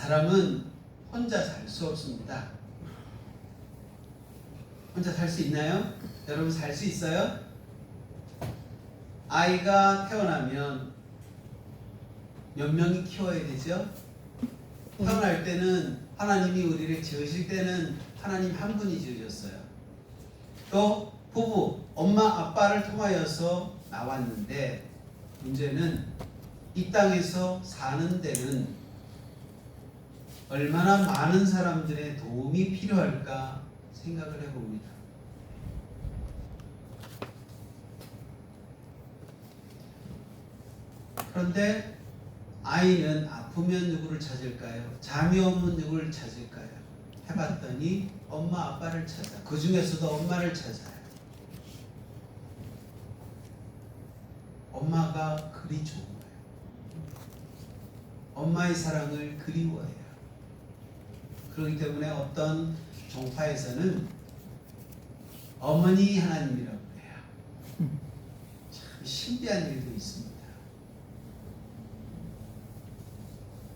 사람은 혼자 살 수 없습니다. 혼자 살 수 있나요? 여러분 살 수 있어요? 아이가 태어나면 몇 명이 키워야 되죠? 태어날 때는 하나님이 우리를 지으실 때는 하나님 한 분이 지으셨어요. 또 부부, 엄마, 아빠를 통하여서 나왔는데 문제는 이 땅에서 사는 데는 얼마나 많은 사람들의 도움이 필요할까 생각을 해봅니다. 그런데 아이는 아프면 누구를 찾을까요? 잠이 오면 누구를 찾을까요? 해봤더니 엄마 아빠를 찾아. 그 중에서도 엄마를 찾아요. 엄마가 그리 좋은 거예요. 엄마의 사랑을 그리워해요. 그렇기 때문에 어떤 종파에서는 어머니 하나님이라고 해요. 참 신비한 일도 있습니다.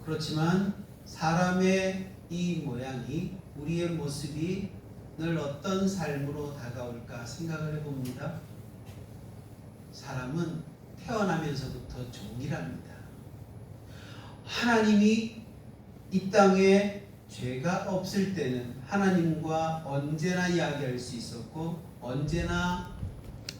그렇지만 사람의 이 모양이, 우리의 모습이 늘 어떤 삶으로 다가올까 생각을 해봅니다. 사람은 태어나면서부터 종이랍니다. 하나님이 이 땅에 죄가 없을 때는 하나님과 언제나 이야기할 수 있었고 언제나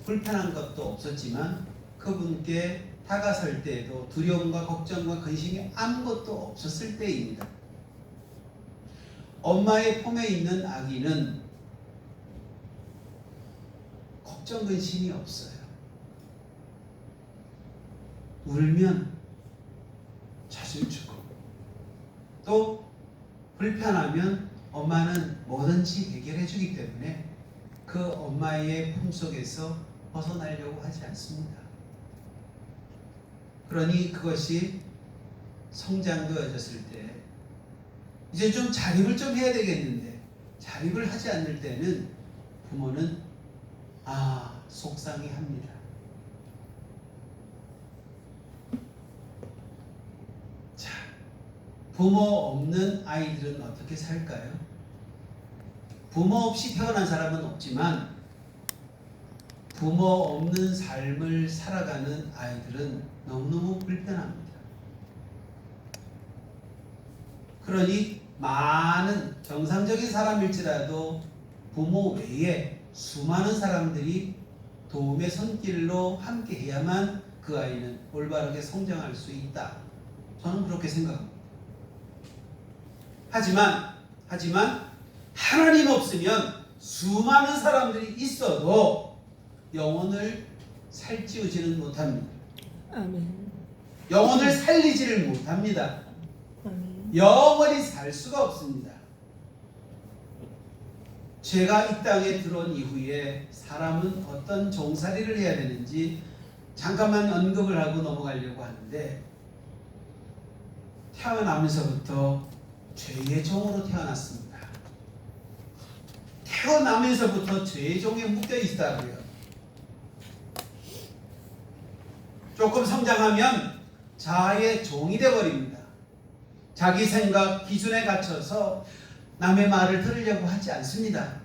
불편한 것도 없었지만 그분께 다가설 때에도 두려움과 걱정과 근심이 아무것도 없었을 때입니다. 엄마의 품에 있는 아기는 걱정 근심이 없어요. 울면 젖을 주고 또 불편하면 엄마는 뭐든지 해결해 주기 때문에 그 엄마의 품속에서 벗어나려고 하지 않습니다. 그러니 그것이 성장되어졌을 때 이제 좀 자립을 좀 해야 되겠는데 자립을 하지 않을 때는 부모는 속상해합니다. 자, 부모 없는 아이들은 어떻게 살까요? 부모 없이 태어난 사람은 없지만 부모 없는 삶을 살아가는 아이들은 너무너무 불편합니다. 그러니 많은 정상적인 사람일지라도 부모 외에 수많은 사람들이 도움의 손길로 함께 해야만 그 아이는 올바르게 성장할 수 있다. 저는 그렇게 생각합니다. 하지만 하나님 없으면 수많은 사람들이 있어도 영혼을 살찌우지는 못합니다. 아멘. 영혼을 살리지를 못합니다. 아멘. 영원히 살 수가 없습니다. 죄가 이 땅에 들어온 이후에 사람은 어떤 종살이를 해야 되는지 잠깐만 언급을 하고 넘어가려고 하는데 태어나면서부터 죄의 종으로 태어났습니다. 태어나면서부터 죄의 종에 묶여 있다고요. 조금 성장하면 자아의 종이 되어버립니다. 자기 생각 기준에 갇혀서 남의 말을 들으려고 하지 않습니다.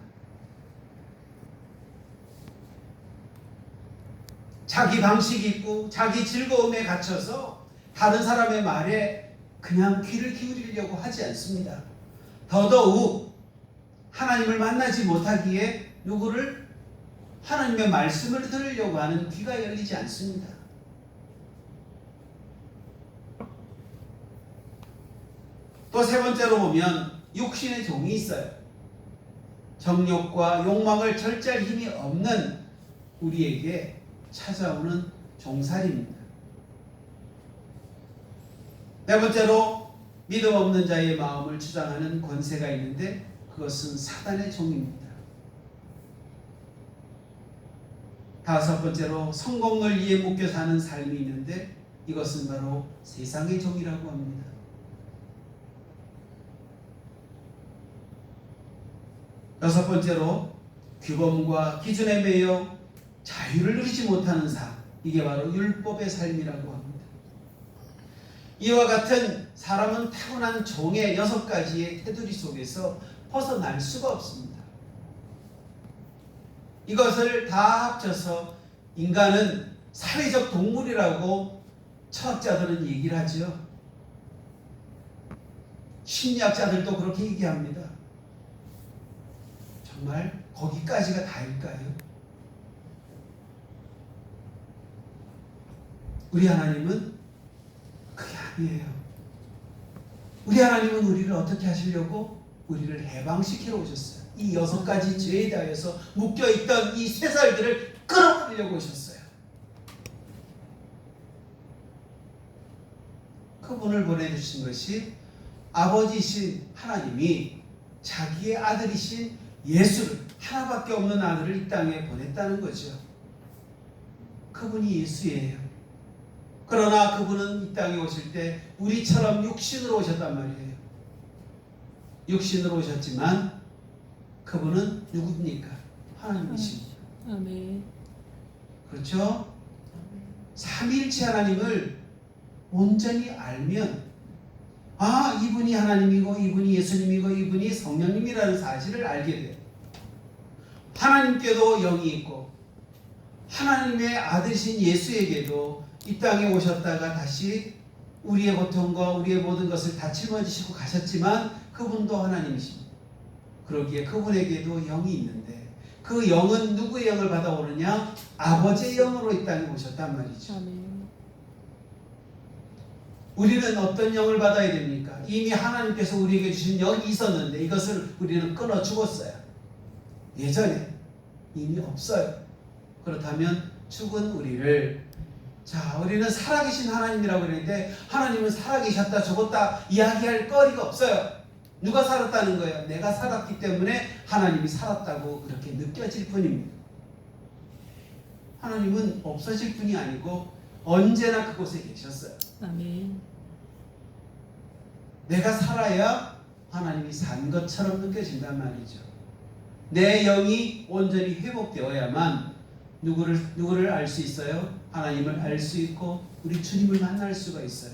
자기 방식이 있고 자기 즐거움에 갇혀서 다른 사람의 말에 그냥 귀를 기울이려고 하지 않습니다. 더더욱 하나님을 만나지 못하기에 누구를 하나님의 말씀을 들으려고 하는 귀가 열리지 않습니다. 또 세 번째로 보면 육신의 종이 있어요. 정욕과 욕망을 절제할 힘이 없는 우리에게 찾아오는 종살이입니다. 네 번째로 믿음 없는 자의 마음을 주장하는 권세가 있는데 그것은 사단의 종입니다. 다섯 번째로 성공을 위해 묶여 사는 삶이 있는데 이것은 바로 세상의 종이라고 합니다. 여섯 번째로 규범과 기준에 매여 자유를 누리지 못하는 삶, 이게 바로 율법의 삶이라고 합니다. 이와 같은 사람은 타고난 종의 6가지의 테두리 속에서 벗어날 수가 없습니다. 이것을 다 합쳐서 인간은 사회적 동물이라고 철학자들은 얘기를 하죠. 심리학자들도 그렇게 얘기합니다. 정말 거기까지가 다일까요? 우리 하나님은 그게 아니에요. 우리 하나님은 우리를 어떻게 하시려고? 우리를 해방시키러 오셨어요. 이 6가지 죄에 대하여서 묶여있던 이 쇠살들을 끌어버리려고 오셨어요. 그분을 보내주신 것이 아버지이신 하나님이 자기의 아들이신 예수를, 하나밖에 없는 아들을 이 땅에 보냈다는 거죠. 그분이 예수예요. 그러나 그분은 이 땅에 오실 때 우리처럼 육신으로 오셨단 말이에요. 육신으로 오셨지만 그분은 누굽니까? 하나님이십니다. 아멘. 그렇죠? 삼위일체 하나님을 온전히 알면 이분이 하나님이고 이분이 예수님이고 이분이 성령님이라는 사실을 알게 돼요. 하나님께도 영이 있고 하나님의 아들이신 예수에게도 이 땅에 오셨다가 다시 우리의 고통과 우리의 모든 것을 다 짊어지시고 가셨지만 그분도 하나님이십니다. 그러기에 그분에게도 영이 있는데 그 영은 누구의 영을 받아오느냐? 아버지의 영으로 이 땅에 오셨단 말이죠. 아멘. 우리는 어떤 영을 받아야 됩니까? 이미 하나님께서 우리에게 주신 영이 있었는데 이것을 우리는 끊어 죽었어요. 예전에 이미 없어요. 그렇다면 죽은 우리를 우리는 살아계신 하나님이라고 그러는데 하나님은 살아계셨다 죽었다 이야기할 거리가 없어요. 누가 살았다는 거예요? 내가 살았기 때문에 하나님이 살았다고 그렇게 느껴질 뿐입니다. 하나님은 없어질 뿐이 아니고 언제나 그곳에 계셨어요. 아멘. 내가 살아야 하나님이 산 것처럼 느껴진단 말이죠. 내 영이 온전히 회복되어야만 누구를 알 수 있어요? 하나님을 알 수 있고 우리 주님을 만날 수가 있어요.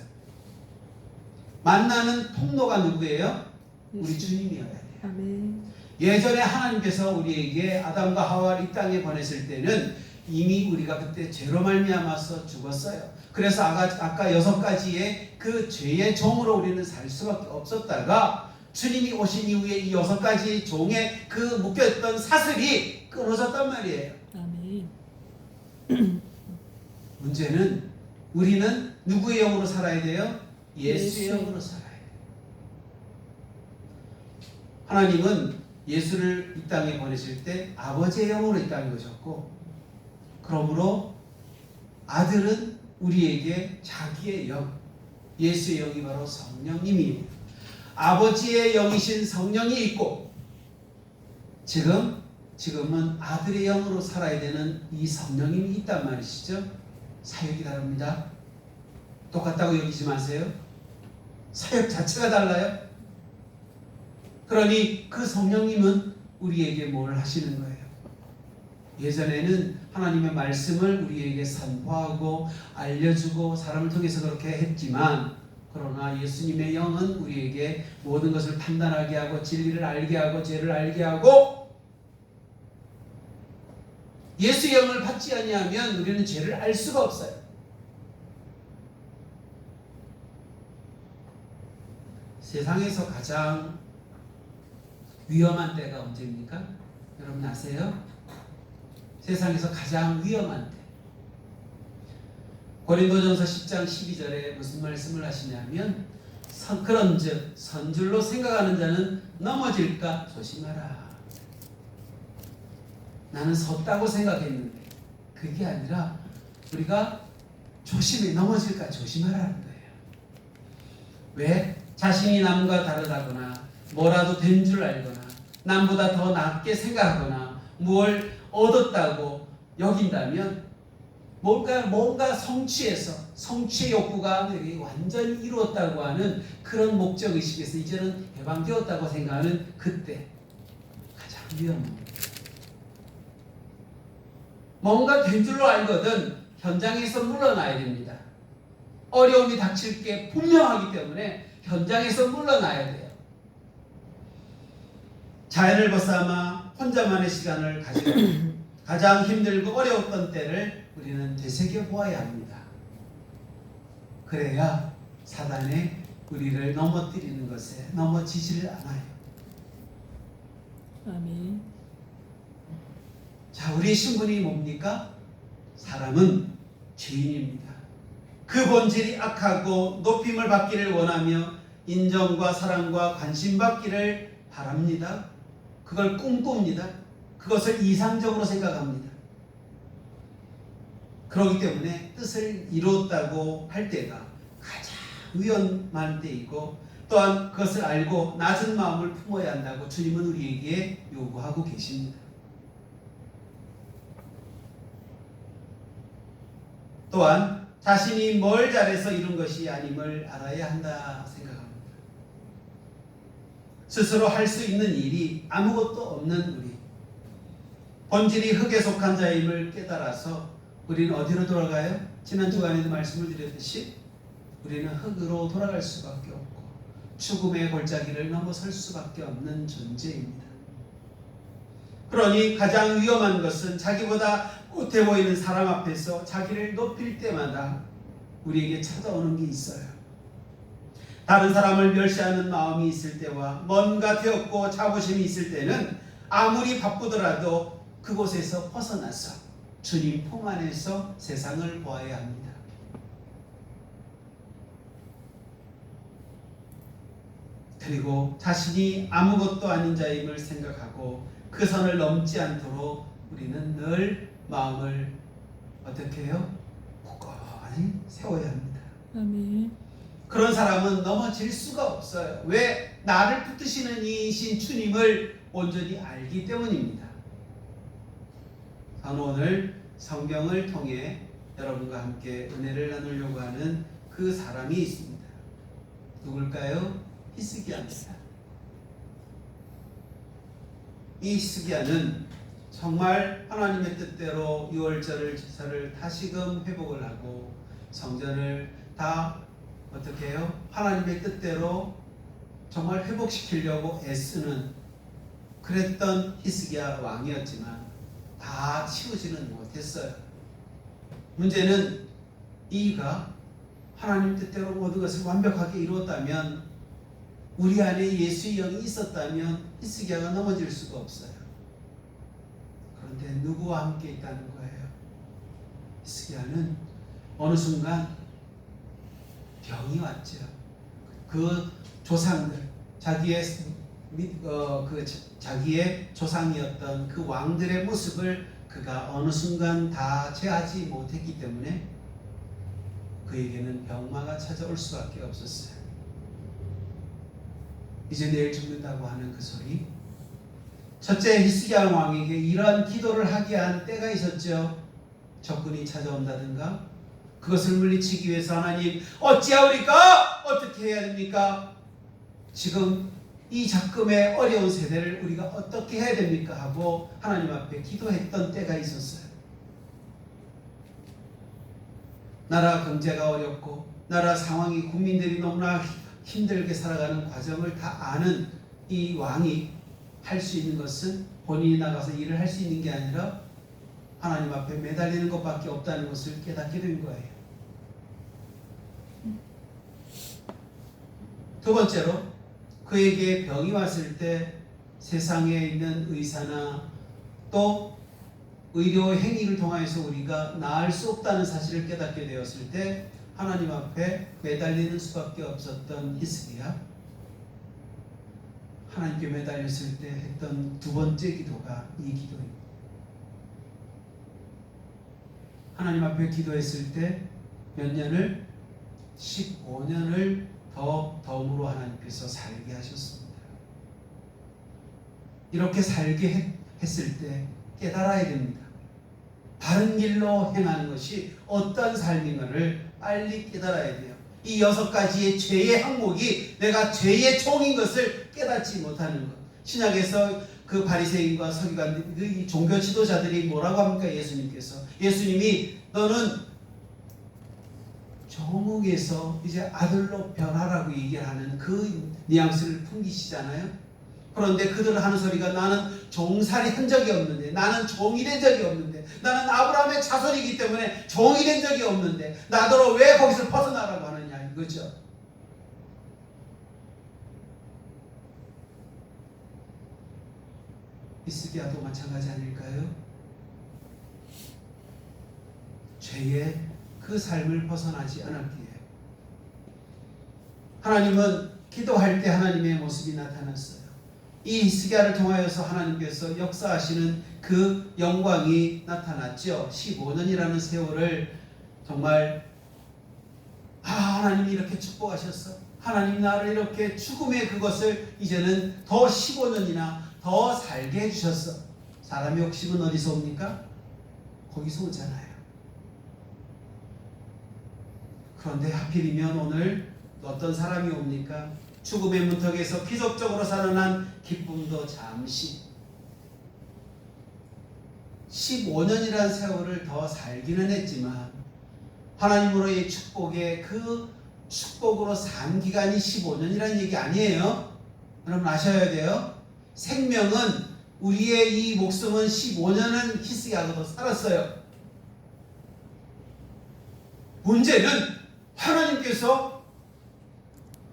만나는 통로가 누구예요? 우리 주님이어야 돼요. 아멘. 예전에 하나님께서 우리에게 아담과 하와를 이 땅에 보냈을 때는 이미 우리가 그때 죄로 말미암아서 죽었어요. 그래서 아까 6가지의 그 죄의 종으로 우리는 살 수밖에 없었다가 주님이 오신 이후에 이 6가지 종의 그 묶였던 사슬이 끊어졌단 말이에요. 아멘. 문제는 우리는 누구의 영으로 살아야 돼요? 예수의 예수의 영으로 살아야 돼요. 하나님은 예수를 이 땅에 보내실 때 아버지의 영으로 이 땅에 오셨고 그러므로 아들은 우리에게 자기의 영, 예수의 영이 바로 성령님이에요. 아버지의 영이신 성령이 있고 지금은 아들의 영으로 살아야 되는 이 성령님이 있단 말이시죠. 사역이 다릅니다. 똑같다고 여기지 마세요. 사역 자체가 달라요. 그러니 그 성령님은 우리에게 뭘 하시는 거예요? 예전에는 하나님의 말씀을 우리에게 선포하고 알려주고 사람을 통해서 그렇게 했지만 그러나 예수님의 영은 우리에게 모든 것을 판단하게 하고 진리를 알게 하고 죄를 알게 하고 예수의 영을 받지 아니하면 우리는 죄를 알 수가 없어요. 세상에서 가장 위험한 때가 언제입니까? 여러분 아세요? 세상에서 가장 위험한 때. 고린도전서 10장 12절에 무슨 말씀을 하시냐면 그런즉 선줄로 생각하는 자는 넘어질까 조심하라. 나는 섰다고 생각했는데 그게 아니라 우리가 조심해 넘어질까 조심하라는 거예요. 왜? 자신이 남과 다르다거나 뭐라도 된 줄 알거나 남보다 더 낫게 생각하거나 뭘 얻었다고 여긴다면 뭔가 성취의 욕구가 완전히 이루었다고 하는 그런 목적의식에서 이제는 해방되었다고 생각하는 그때 가장 위험합니다. 뭔가 된 줄로 알거든 현장에서 물러나야 됩니다. 어려움이 닥칠 게 분명하기 때문에 현장에서 물러나야 돼요. 자연을 벗삼아 혼자만의 시간을 가지고 가장 힘들고 어려웠던 때를 우리는 되새겨 보아야 합니다. 그래야 사단의 우리를 넘어뜨리는 것에 넘어지지를 않아요. 아멘. 자, 우리의 신분이 뭡니까? 사람은 죄인입니다. 그 본질이 악하고 높임을 받기를 원하며 인정과 사랑과 관심 받기를 바랍니다. 그걸 꿈꿉니다. 그것을 이상적으로 생각합니다. 그렇기 때문에 뜻을 이뤘다고 할 때가 가장 위험한 때이고, 또한 그것을 알고 낮은 마음을 품어야 한다고 주님은 우리에게 요구하고 계십니다. 또한 자신이 뭘 잘해서 이룬 것이 아님을 알아야 한다 생각합니다. 스스로 할 수 있는 일이 아무것도 없는 우리, 본질이 흙에 속한 자임을 깨달아서 우리는 어디로 돌아가요? 지난 주간에도 말씀을 드렸듯이 우리는 흙으로 돌아갈 수밖에 없고 죽음의 골짜기를 넘어설 수밖에 없는 존재입니다. 그러니 가장 위험한 것은 자기보다 못해 보이는 사람 앞에서 자기를 높일 때마다 우리에게 찾아오는 게 있어요. 다른 사람을 멸시하는 마음이 있을 때와 뭔가 되었고 자부심이 있을 때는 아무리 바쁘더라도 그곳에서 벗어나서 주님 품 안에서 세상을 보아야 합니다. 그리고 자신이 아무것도 아닌 자임을 생각하고 그 선을 넘지 않도록 우리는 늘 마음을 어떻게 해요? 굳건히 세워야 합니다. 아멘. 그런 사람은 넘어질 수가 없어요. 왜? 나를 붙드시는 이신 주님을 온전히 알기 때문입니다. 저는 오늘 성경을 통해 여러분과 함께 은혜를 나누려고 하는 그 사람이 있습니다. 누굴까요? 히스기야입니다. 이 히스기야는 정말 하나님의 뜻대로 유월절을 제사를 다시금 회복을 하고 성전을 다 어떻게 해요? 하나님의 뜻대로 정말 회복시키려고 애쓰는 그랬던 히스기야 왕이었지만 다 치우지는 못했어요. 문제는 이가 하나님 뜻대로 모든 것을 완벽하게 이루었다면, 우리 안에 예수의 영이 있었다면 히스기야가 넘어질 수가 없어요. 그런데 누구와 함께 있다는 거예요? 히스기야는 어느 순간 병이 왔죠. 그 조상들, 자기의 조상이었던 그 왕들의 모습을 그가 어느 순간 다 제하지 못했기 때문에 그에게는 병마가 찾아올 수밖에 없었어요. 이제 내일 죽는다고 하는 그 소리. 첫째 히스기야 왕에게 이러한 기도를 하게 한 때가 있었죠. 적군이 찾아온다든가 그것을 물리치기 위해서 하나님 어찌하오리까? 어떻게 해야 됩니까? 지금 이 적금의 어려운 세대를 우리가 어떻게 해야 됩니까? 하고 하나님 앞에 기도했던 때가 있었어요. 나라 경제가 어렵고 나라 상황이, 국민들이 너무나 힘들게 살아가는 과정을 다 아는 이 왕이 할 수 있는 것은 본인이 나가서 일을 할 수 있는 게 아니라 하나님 앞에 매달리는 것밖에 없다는 것을 깨닫게 된 거예요. 두 번째로, 그에게 병이 왔을 때 세상에 있는 의사나 또 의료 행위를 통해서 우리가 나을 수 없다는 사실을 깨닫게 되었을 때 하나님 앞에 매달리는 수밖에 없었던 히스기야, 하나님께 매달렸을 때 했던 두 번째 기도가 이 기도입니다. 하나님 앞에 기도했을 때 몇 년을? 15년을 덤으로 하나님께서 살게 하셨습니다. 이렇게 살게 했을 때 깨달아야 됩니다. 바른 길로 행하는 것이 어떤 삶인가를 빨리 깨달아야 돼요. 이 6가지의 죄의 항목이 내가 죄의 총인 것을 깨닫지 못하는 것. 신약에서 그 바리새인과 서기관, 그 종교 지도자들이 뭐라고 합니까? 예수님께서, 예수님이 너는 종에서 이제 아들로 변하라고 얘기하는 그 뉘앙스를 풍기시잖아요. 그런데 그들 하는 소리가 나는 종살이 한 적이 없는데, 나는 종이 된 적이 없는데, 나는 아브라함의 자손이기 때문에 종이 된 적이 없는데 나더러 왜 거기서 벗어나라고 하느냐 이거죠. 히스기야도 마찬가지 아닐까요? 죄의 그 삶을 벗어나지 않았기에 하나님은 기도할 때 하나님의 모습이 나타났어요. 이 히스기야를 통하여서 하나님께서 역사하시는 그 영광이 나타났죠. 15년이라는 세월을 정말 하나님이 이렇게 축복하셨어. 하나님 나를 이렇게 죽음의 그것을 이제는 더 15년이나 더 살게 해주셨어. 사람의 욕심은 어디서 옵니까? 거기서 오잖아요. 그런데 하필이면 오늘 어떤 사람이 옵니까? 죽음의 문턱에서 기적적으로 살아난 기쁨도 잠시 15년이라는 세월을 더 살기는 했지만 하나님으로의 축복에 그 축복으로 산 기간이 15년이라는 얘기 아니에요. 여러분 아셔야 돼요. 생명은 우리의 이 목숨은 15년은 히스기야가 살았어요. 문제는 하나님께서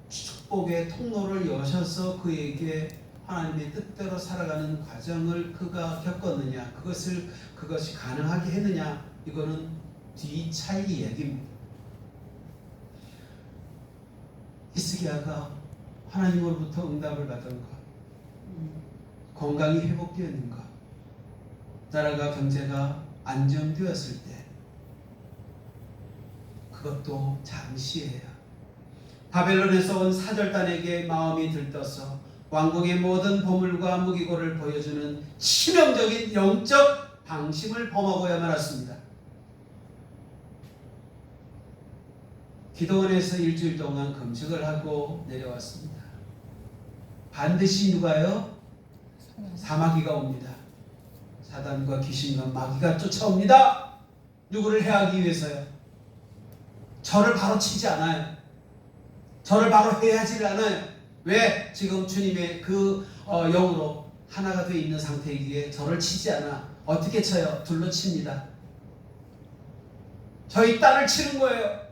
축복의 통로를 여셔서 그에게 하나님의 뜻대로 살아가는 과정을 그가 겪었느냐, 그것이 가능하게 했느냐, 이거는 뒤차이 얘기입니다. 히스기야가 하나님으로부터 응답을 받은 것, 건강이 회복되었는 것, 나라가 경제가 안정되었을 때 그것도 잠시예요. 바벨론에서 온 사절단에게 마음이 들떠서 왕궁의 모든 보물과 무기고를 보여주는 치명적인 영적 방심을 범하고야 말았습니다. 기도원에서 일주일 동안 금식을 하고 내려왔습니다. 반드시 누가요? 사마귀가 옵니다. 사단과 귀신과 마귀가 쫓아옵니다. 누구를 해하기 위해서요? 저를 바로 치지 않아요. 저를 바로 해하지 않아요. 왜? 지금 주님의 그 영으로 하나가 되어 있는 상태이기에 저를 치지 않아. 어떻게 쳐요? 둘로 칩니다. 저희 딸을 치는 거예요.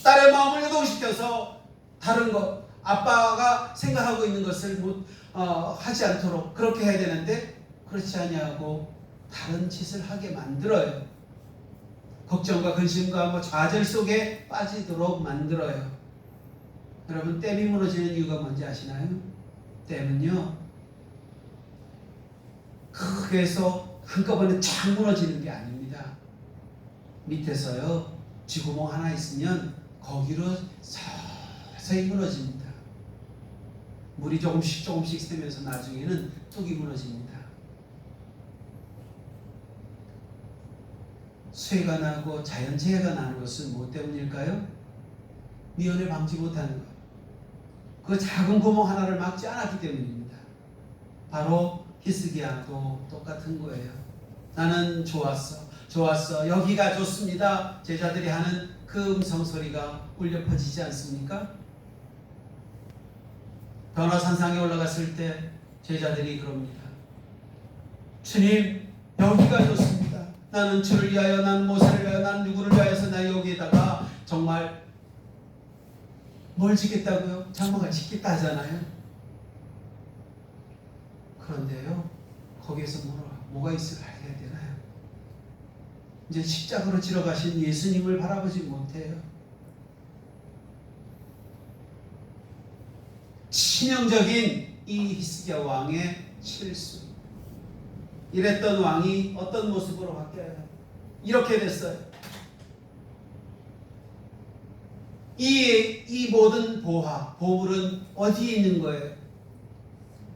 딸의 마음을 요동시켜서 다른 것, 아빠가 생각하고 있는 것을 하지 않도록 그렇게 해야 되는데 그렇지 아니하고 다른 짓을 하게 만들어요. 걱정과 근심과 좌절 속에 빠지도록 만들어요. 여러분, 댐이 무너지는 이유가 뭔지 아시나요? 댐은요, 크게 해서 한꺼번에 쫙 무너지는 게 아닙니다. 밑에서요, 쥐구멍 하나 있으면 거기로 서서히 무너집니다. 물이 조금씩 새면서 나중에는 뚝이 무너집니다. 쇠가 나고 자연재해가 나는 것은 무엇 때문일까요? 미연에 막지 못하는 것. 그 작은 구멍 하나를 막지 않았기 때문입니다. 바로 히스기야도 똑같은 거예요. 나는 좋았어. 여기가 좋습니다. 제자들이 하는 그 음성 소리가 울려 퍼지지 않습니까? 변화산상에 올라갔을 때 제자들이 그럽니다. 주님, 여기가 좋습니다. 나는 주를 위하여, 나는 모세를 위하여, 나는 누구를 위하여서 나 여기에다가 정말 뭘 짓겠다고요? 장막을 짓겠다 하잖아요. 그런데요, 거기에서 뭐가 있을까 해야 되나요? 이제 십자가로 지러 가신 예수님을 바라보지 못해요. 치명적인 이 히스기야 왕의 실수. 이랬던 왕이 어떤 모습으로 바뀌어요? 이렇게 됐어요. 이 모든 보물은 어디에 있는 거예요?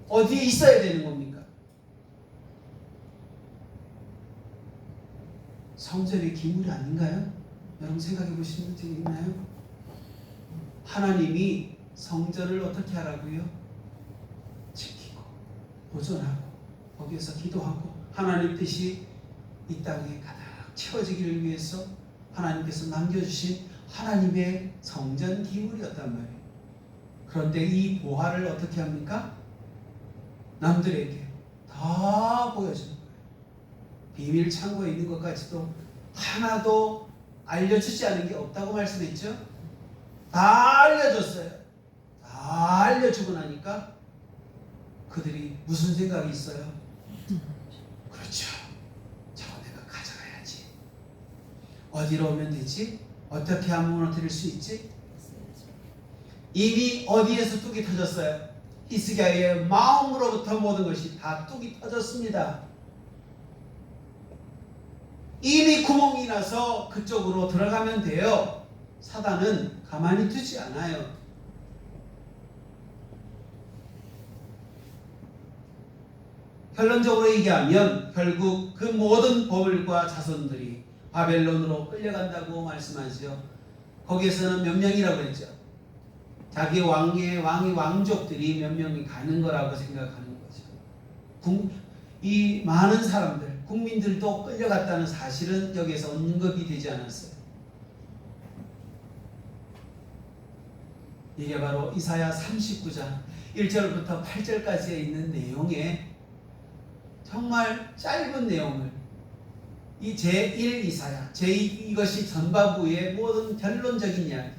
어디에 있어야 되는 겁니까? 성전의 기물이 아닌가요? 여러분 생각해 보시는 적이 있나요? 하나님이 성전을 어떻게 하라고요? 지키고 보존하고 거기에서 기도하고 하나님 뜻이 이 땅에 가득 채워지기를 위해서 하나님께서 남겨주신 하나님의 성전 기물이었단 말이에요. 그런데 이 보화를 어떻게 합니까? 남들에게 다 보여주는 거예요. 비밀 창고에 있는 것까지도 하나도 알려주지 않은 게 없다고 말씀했죠. 다 알려줬어요. 다 알려주고 나니까 그들이 무슨 생각이 있어요? 그렇죠. 저거 내가 가져가야지. 어디로 오면 되지? 어떻게 하면 무너뜨릴 수 있지? 이미 어디에서 뚝이 터졌어요? 히스기야의 마음으로부터 모든 것이 다 뚝이 터졌습니다. 이미 구멍이 나서 그쪽으로 들어가면 돼요. 사단은 가만히 두지 않아요. 결론적으로 얘기하면 결국 그 모든 보물과 자손들이 바벨론으로 끌려간다고 말씀하죠. 거기에서는 몇 명이라고 했죠? 자기 왕의 왕족들이 몇 명이 가는 거라고 생각하는 거죠. 이 많은 사람들, 국민들도 끌려갔다는 사실은 여기에서 언급이 되지 않았어요. 이게 바로 이사야 39장 1절부터 8절까지에 있는 내용에 정말 짧은 내용을 이 제1 이사야, 제2 이것이 전바부의 모든 결론적인 이야기.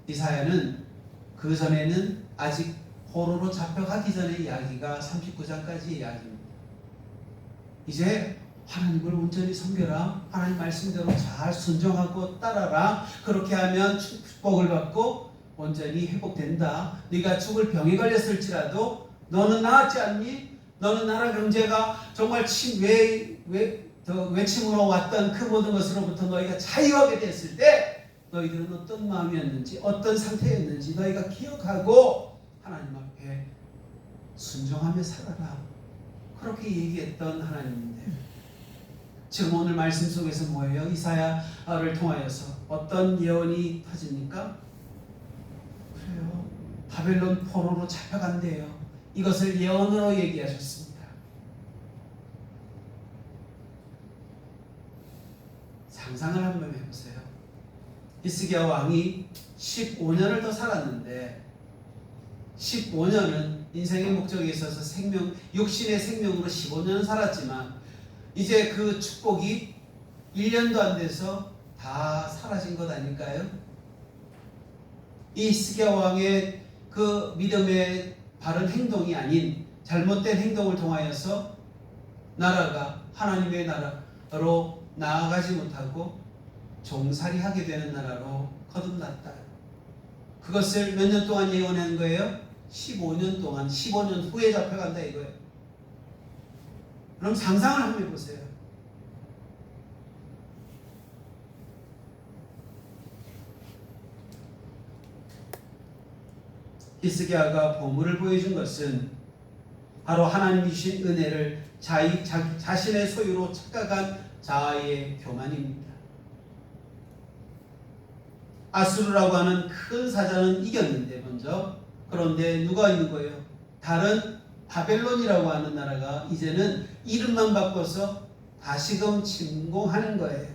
이사야는 그 전에는 아직 포로로 잡혀가기 전의 이야기가 39장까지의 이야기입니다. 이제 하나님을 온전히 섬겨라. 하나님 말씀대로 잘 순종하고 따라라. 그렇게 하면 축복을 받고 온전히 회복된다. 네가 죽을 병에 걸렸을지라도 너는 나았지 않니? 너는 나라 경제가 정말 외침으로 왔던 그 모든 것으로부터 너희가 자유하게 됐을 때 너희들은 어떤 마음이었는지 어떤 상태였는지 너희가 기억하고 하나님 앞에 순종하며 살아라. 그렇게 얘기했던 하나님인데 지금 오늘 말씀 속에서 뭐예요? 이사야를 통하여서 어떤 예언이 터집니까? 그래요. 바벨론 포로로 잡혀간대요. 이것을 예언으로 얘기하셨습니다. 상상을 한번 해보세요. 히스기야 왕이 15년을 더 살았는데 15년은 인생의 목적에 있어서 육신의 생명으로 15년을 살았지만 이제 그 축복이 1년도 안 돼서 다 사라진 것 아닐까요? 이 히스기야 왕의 그 믿음의 바른 행동이 아닌 잘못된 행동을 통하여서 나라가 하나님의 나라로 나아가지 못하고 종살이하게 되는 나라로 거듭났다. 그것을 몇 년 동안 예언한 거예요? 15년 동안, 15년 후에 잡혀간다 이거예요. 그럼 상상을 한번 해보세요. 히스기야가 보물을 보여준 것은 바로 하나님이 주신 은혜를 자신의 소유로 착각한 자아의 교만입니다. 아수르라고 하는 큰 사자는 이겼는데 먼저 그런데 누가 있는 거예요? 다른 바벨론이라고 하는 나라가 이제는 이름만 바꿔서 다시금 침공하는 거예요.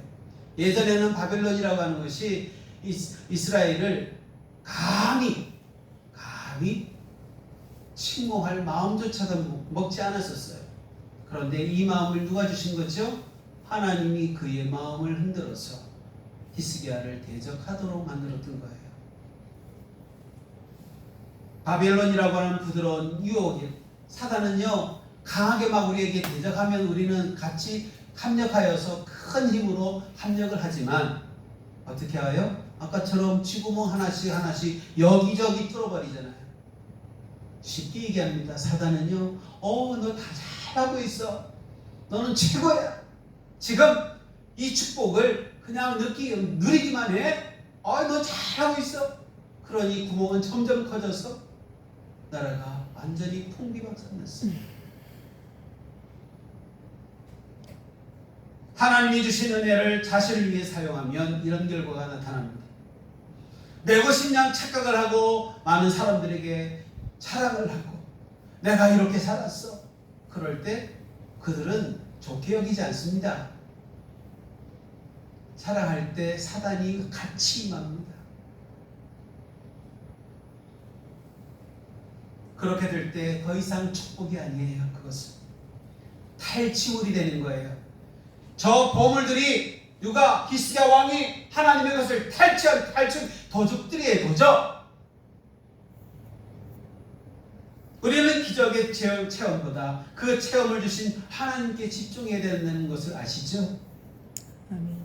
예전에는 바벨론이라고 하는 것이 이스라엘을 감히 침공할 마음조차도 먹지 않았었어요. 그런데 이 마음을 누가 주신 거죠? 하나님이 그의 마음을 흔들어서 히스기야를 대적하도록 만들었던 거예요. 바벨론이라고 하는 부드러운 유혹이 사단은요 강하게 막 우리에게 대적하면 우리는 같이 합력하여서 큰 힘으로 합력을 하지만 어떻게 해요? 아까처럼 쥐구멍 하나씩 여기저기 뚫어버리잖아요. 쉽게 얘기합니다. 사단은요 너 다 잘하고 있어. 너는 최고야. 지금 이 축복을 그냥 누리기만 해. 너 잘하고 있어. 그러니 구멍은 점점 커져서 나라가 완전히 풍비박산났어요. 하나님이 주신 은혜를 자신을 위해 사용하면 이런 결과가 나타납니다. 내 것인 양 착각을 하고 많은 사람들에게 자랑을 하고 내가 이렇게 살았어. 그럴 때 그들은 좋게 여기지 않습니다. 자랑할 때 사단이 같이 임합니다. 그렇게 될 때 더 이상 축복이 아니에요. 그것은 탈취물이 되는 거예요. 저 보물들이 누가 히스기야 왕이 하나님의 것을 탈취한 도둑들이에요. 도적. 우리는 기적의 체험보다 그 체험을 주신 하나님께 집중해야 된다는 것을 아시죠? 아멘.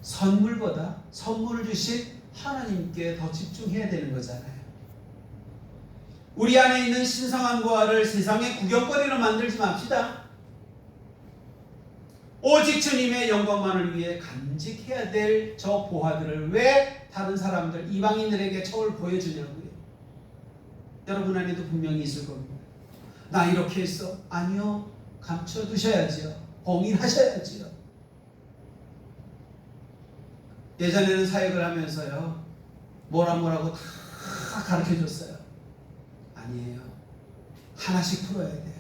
선물보다 선물을 주신 하나님께 더 집중해야 되는 거잖아요. 우리 안에 있는 신성한 보화를 세상의 구경거리로 만들지 맙시다. 오직 주님의 영광만을 위해 간직해야 될 저 보화들을 왜 다른 사람들, 이방인들에게 저를 보여주냐고요. 여러분 안에도 분명히 있을 겁니다. 나 이렇게 했어. 아니요. 감춰두셔야지요. 봉인하셔야지요. 예전에는 사역을 하면서요. 뭐라고 다 가르쳐줬어요. 아니에요. 하나씩 풀어야 돼요.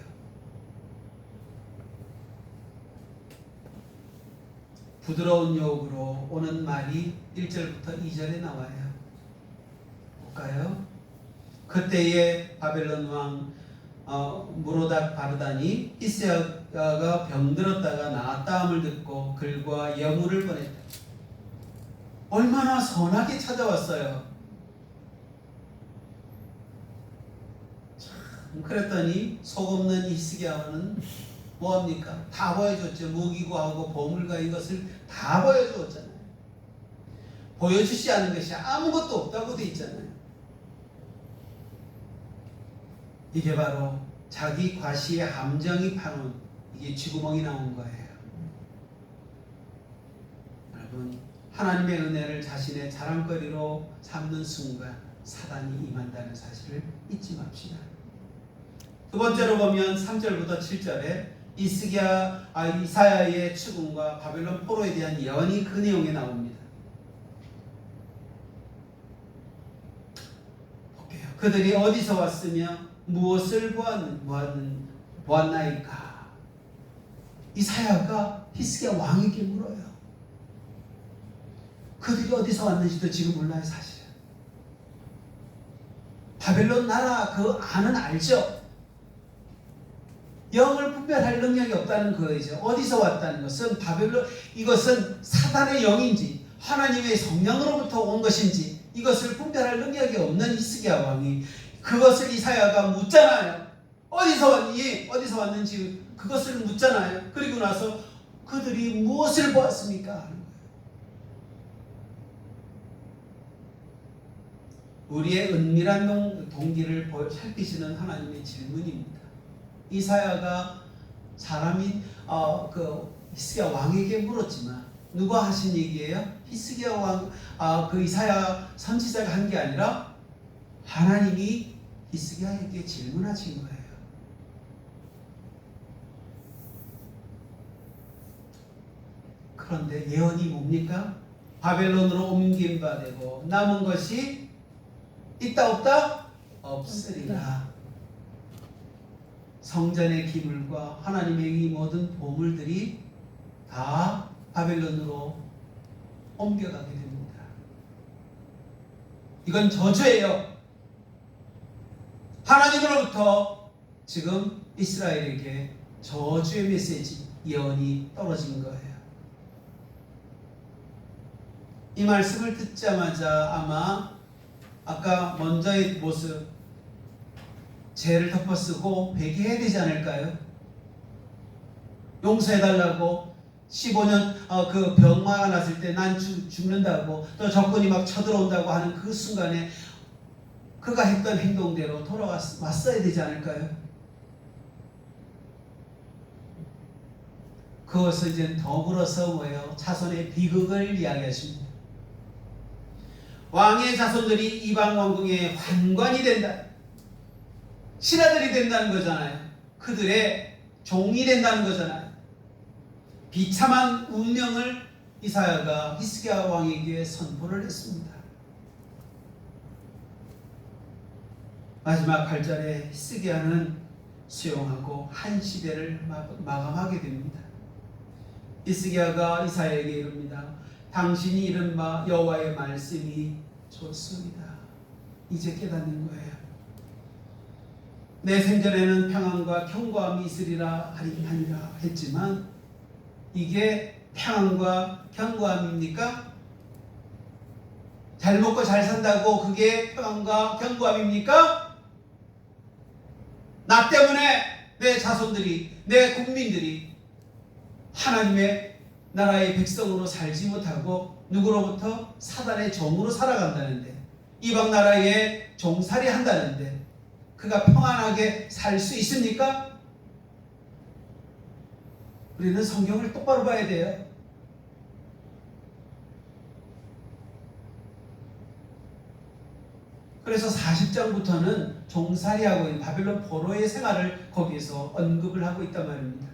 부드러운 유혹으로 오는 말이 1절부터 2절에 나와요. 볼까요? 그때에 바벨론 왕 무로닥 바르다니 히스기야가 병들었다가 나았다함을 듣고 글과 여물을 보냈다. 얼마나 선하게 찾아왔어요. 참 그랬더니 속 없는 히스기야 왕은 뭐합니까? 다 보여줬죠. 무기고하고 보물과 이것을 다 보여주었잖아요. 보여주지 않은 것이 아무것도 없다고 돼 있잖아요. 이게 바로 자기 과시의 함정이 파놓은 이게 쥐구멍이 나온 거예요. 여러분 하나님의 은혜를 자신의 자랑거리로 삼는 순간 사단이 임한다는 사실을 잊지 맙시다. 두 번째로 보면 3절부터 7절에 이사야의 추궁과 바벨론 포로에 대한 예언이 그 내용에 나옵니다. 볼게요. 그들이 어디서 왔으며 무엇을 보았나이까? 이사야가 히스기야 왕에게 물어요. 그들이 어디서 왔는지도 지금 몰라요. 사실은 바벨론 나라 그 안은 알죠. 영을 분별할 능력이 없다는 거죠. 어디서 왔다는 것은 이것은 사단의 영인지 하나님의 성령으로부터 온 것인지 이것을 분별할 능력이 없는 히스기야 왕이 그것을 이사야가 묻잖아요. 어디서 왔니? 어디서 왔는지 그것을 묻잖아요. 그리고 나서 그들이 무엇을 보았습니까? 하는 거예요. 우리의 은밀한 동기를 살피시는 하나님의 질문입니다. 이사야가 사람이 히스기야 왕에게 물었지만 누가 하신 얘기예요? 히스기야 왕 그 이사야 선지자가 한 게 아니라 하나님이 히스기야에게 질문하신 거예요. 그런데 예언이 뭡니까? 바벨론으로 옮긴 바 되고 남은 것이 있다 없다? 없으리라. 성전의 기물과 하나님의 이 모든 보물들이 다 바벨론으로 옮겨가게 됩니다. 이건 저주예요. 하나님으로부터 지금 이스라엘에게 저주의 메시지, 예언이 떨어진 거예요. 이 말씀을 듣자마자 아마 아까 먼저의 모습 죄를 덮어쓰고 회개해야 되지 않을까요? 용서해달라고 15년 그 병마가 났을 때 난 죽는다고 또 적군이 막 쳐들어온다고 하는 그 순간에 그가 했던 행동대로 돌아왔어야 되지 않을까요? 그것을 이제 더불어서 뭐예요? 자손의 비극을 이야기하십니다. 왕의 자손들이 이방 왕궁의 환관이 된다. 신하들이 된다는 거잖아요. 그들의 종이 된다는 거잖아요. 비참한 운명을 이사야가 히스기야 왕에게 선포를 했습니다. 마지막 8절에 히스기야는 수용하고 한 시대를 마감하게 됩니다. 히스기야가 이사야에게 이릅니다. 당신이 이른 바 여호와의 말씀이 좋습니다. 이제 깨닫는 거예요. 내 생전에는 평안과 견고함이 있으리라 하니라 했지만 이게 평안과 견고함입니까? 잘 먹고 잘 산다고 그게 평안과 견고함입니까? 나 때문에 내 자손들이, 내 국민들이 하나님의 나라의 백성으로 살지 못하고 누구로부터? 사단의 종으로 살아간다는데, 이방 나라에 종살이 한다는데 그가 평안하게 살 수 있습니까? 우리는 성경을 똑바로 봐야 돼요. 그래서 40장부터는 종살이하고 있는 바벨론 포로의 생활을 거기에서 언급을 하고 있단 말입니다.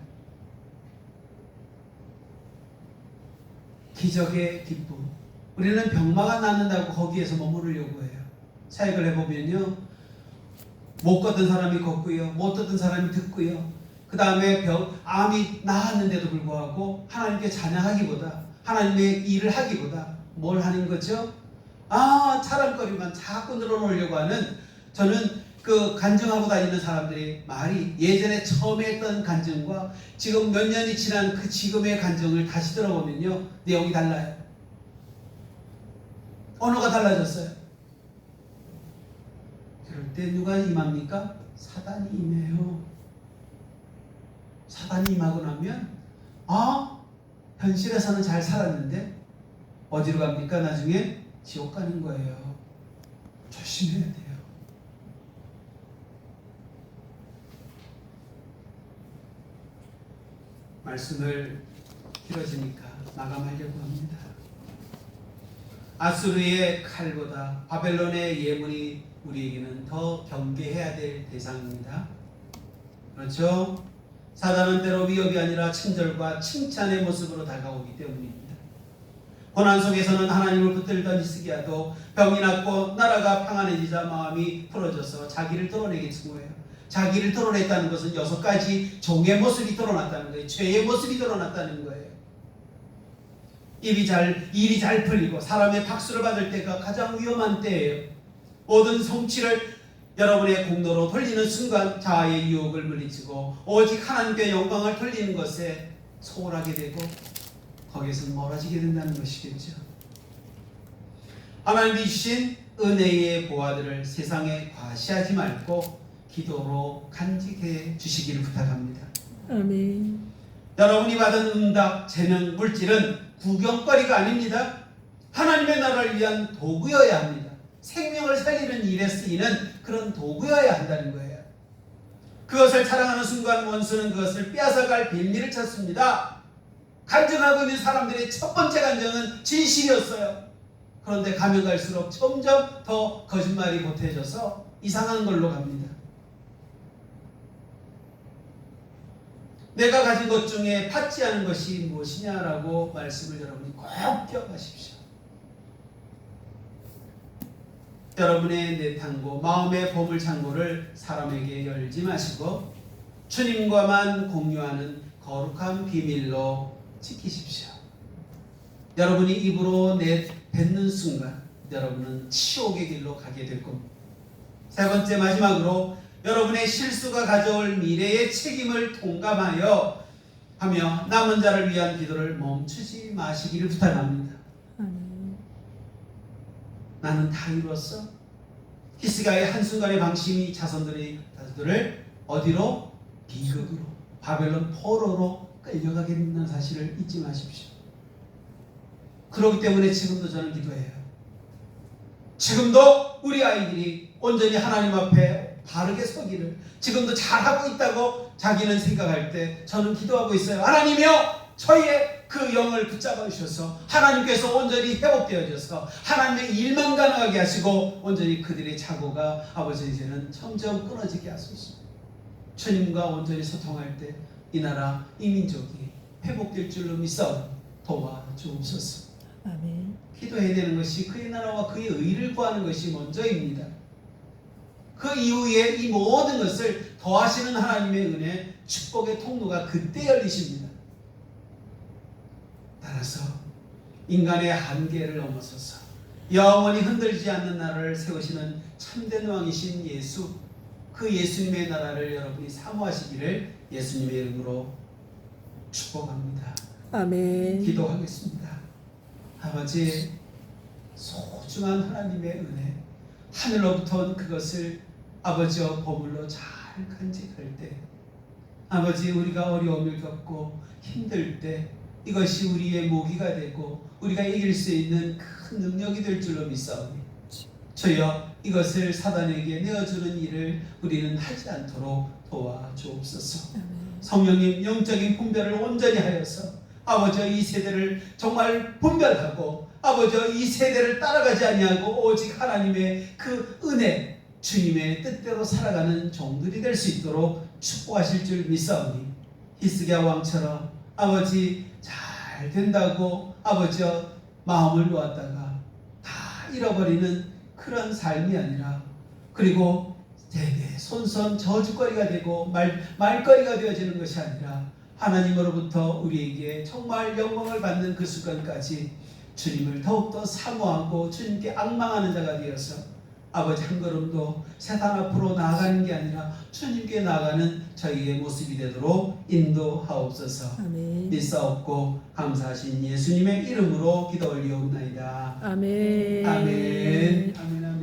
기적의 기쁨. 우리는 병마가 낫는다고 거기에서 머무르려고 해요. 사역을 해보면요, 못 걷던 사람이 걷고요, 못 듣던 사람이 듣고요, 그 다음에 암이 나았는데도 불구하고 하나님께 찬양하기보다, 하나님의 일을 하기보다 뭘 하는 거죠? 차람거리만 자꾸 늘어놓으려고 하는, 저는 그 간증하고 다니는 사람들의 말이 예전에 처음에 했던 간증과 지금 몇 년이 지난 그 지금의 간증을 다시 들어보면요, 내용이 달라요. 언어가 달라졌어요. 그럴 때 누가 임합니까? 사단이 임해요. 사단이 임하고 나면 현실에서는 잘 살았는데 어디로 갑니까? 나중에 지옥 가는 거예요. 조심해야 돼요. 말씀을 길어지니까 마감하려고 합니다. 아수르의 칼보다 바벨론의 예문이 우리에게는 더 경계해야 될 대상입니다. 그렇죠? 사단은 때로 위협이 아니라 친절과 칭찬의 모습으로 다가오기 때문입니다. 고난 속에서는 하나님을 붙들던 히스기야도 병이 낫고 나라가 평안해지자 마음이 풀어져서 자기를 드러내게 된 거예요. 자기를 드러냈다는 것은 6가지 종의 모습이 드러났다는 거예요. 죄의 모습이 드러났다는 거예요. 일이 잘 풀리고 사람의 박수를 받을 때가 가장 위험한 때예요. 모든 성취를 여러분의 공로로 돌리는 순간 자아의 유혹을 물리치고 오직 하나님께 영광을 돌리는 것에 소홀하게 되고 거기에서 멀어지게 된다는 것이겠죠. 하나님이 주신 은혜의 보화들을 세상에 과시하지 말고 기도로 간직해 주시기를 부탁합니다. 아멘. 여러분이 받은 응답, 재능, 물질은 구경거리가 아닙니다. 하나님의 나라를 위한 도구여야 합니다. 생명을 살리는 일에 쓰이는 그런 도구여야 한다는 거예요. 그것을 자랑하는 순간 원수는 그것을 빼앗아갈 빌미를 찾습니다. 간증하고 있는 사람들의 첫 번째 간증은 진실이었어요. 그런데 가면 갈수록 점점 더 거짓말이 보태져서 이상한 걸로 갑니다. 내가 가진 것 중에 받지 않은 것이 무엇이냐라고 말씀을 여러분이 꼭 기억하십시오. 여러분의 내탕고, 마음의 보물창고를 사람에게 열지 마시고 주님과만 공유하는 거룩한 비밀로 지키십시오. 여러분이 입으로 내뱉는 순간 여러분은 치욕의 길로 가게 될 겁니다. 세 번째, 마지막으로 여러분의 실수가 가져올 미래의 책임을 통감하여 하며 남은 자를 위한 기도를 멈추지 마시기를 부탁합니다. 나는 다 이뤘어? 히스기야의 한순간의 방심이 자손들을 어디로? 비극으로, 바벨론 포로로 끌려가게 된다는 사실을 잊지 마십시오. 그렇기 때문에 지금도 저는 기도해요. 지금도 우리 아이들이 온전히 하나님 앞에 바르게 서기를 지금도 잘하고 있다고 자기는 생각할 때 저는 기도하고 있어요. 하나님이여, 저희의 그 영을 붙잡아 주셔서 하나님께서 온전히 회복되어져서 하나님의 일만 가능하게 하시고 온전히 그들의 착오가 아버지 이제는 점점 끊어지게 하소서. 주님과 온전히 소통할 때 이 나라, 이 민족이 회복될 줄로 믿사오니 도와주옵소서. 아멘. 기도해야 되는 것이 그의 나라와 그의 의를 구하는 것이 먼저입니다. 그 이후에 이 모든 것을 더하시는 하나님의 은혜, 축복의 통로가 그때 열리십니다. 따라서 인간의 한계를 넘어서서 영원히 흔들리지 않는 나라를 세우시는 참된 왕이신 예수, 그 예수님의 나라를 여러분이 사모하시기를 예수님의 이름으로 축복합니다. 아멘. 기도하겠습니다. 아버지, 소중한 하나님의 은혜, 하늘로부터 온 그것을 아버지와 보물로 잘 간직할 때, 아버지, 우리가 어려움을 겪고 힘들 때 이것이 우리의 모기가 되고 우리가 이길 수 있는 큰 능력이 될 줄로 믿사오니 주여, 이것을 사단에게 내어주는 일을 우리는 하지 않도록 도와주옵소서. 성령님, 영적인 분별을 온전히 하여서 아버지, 이 세대를 정말 분별하고 아버지, 이 세대를 따라가지 아니하고 오직 하나님의 그 은혜, 주님의 뜻대로 살아가는 종들이 될 수 있도록 축복하실 줄 믿사오니 히스기야 왕처럼 아버지, 잘 된다고 아버지 마음을 놓았다가 다 잃어버리는 그런 삶이 아니라, 그리고 대대 손손 저주거리가 되고 말거리가 되어지는 것이 아니라 하나님으로부터 우리에게 정말 영광을 받는 그 순간까지 주님을 더욱더 사모하고 주님께 앙망하는 자가 되어서 아버지, 한 걸음도 세상 앞으로 나아가는 게 아니라 주님께 나아가는 저희의 모습이 되도록 인도하옵소서. 아멘. 믿사옵고 감사하신 예수님의 이름으로 기도 올리옵나이다. 아멘. 아멘. 아멘. 아멘.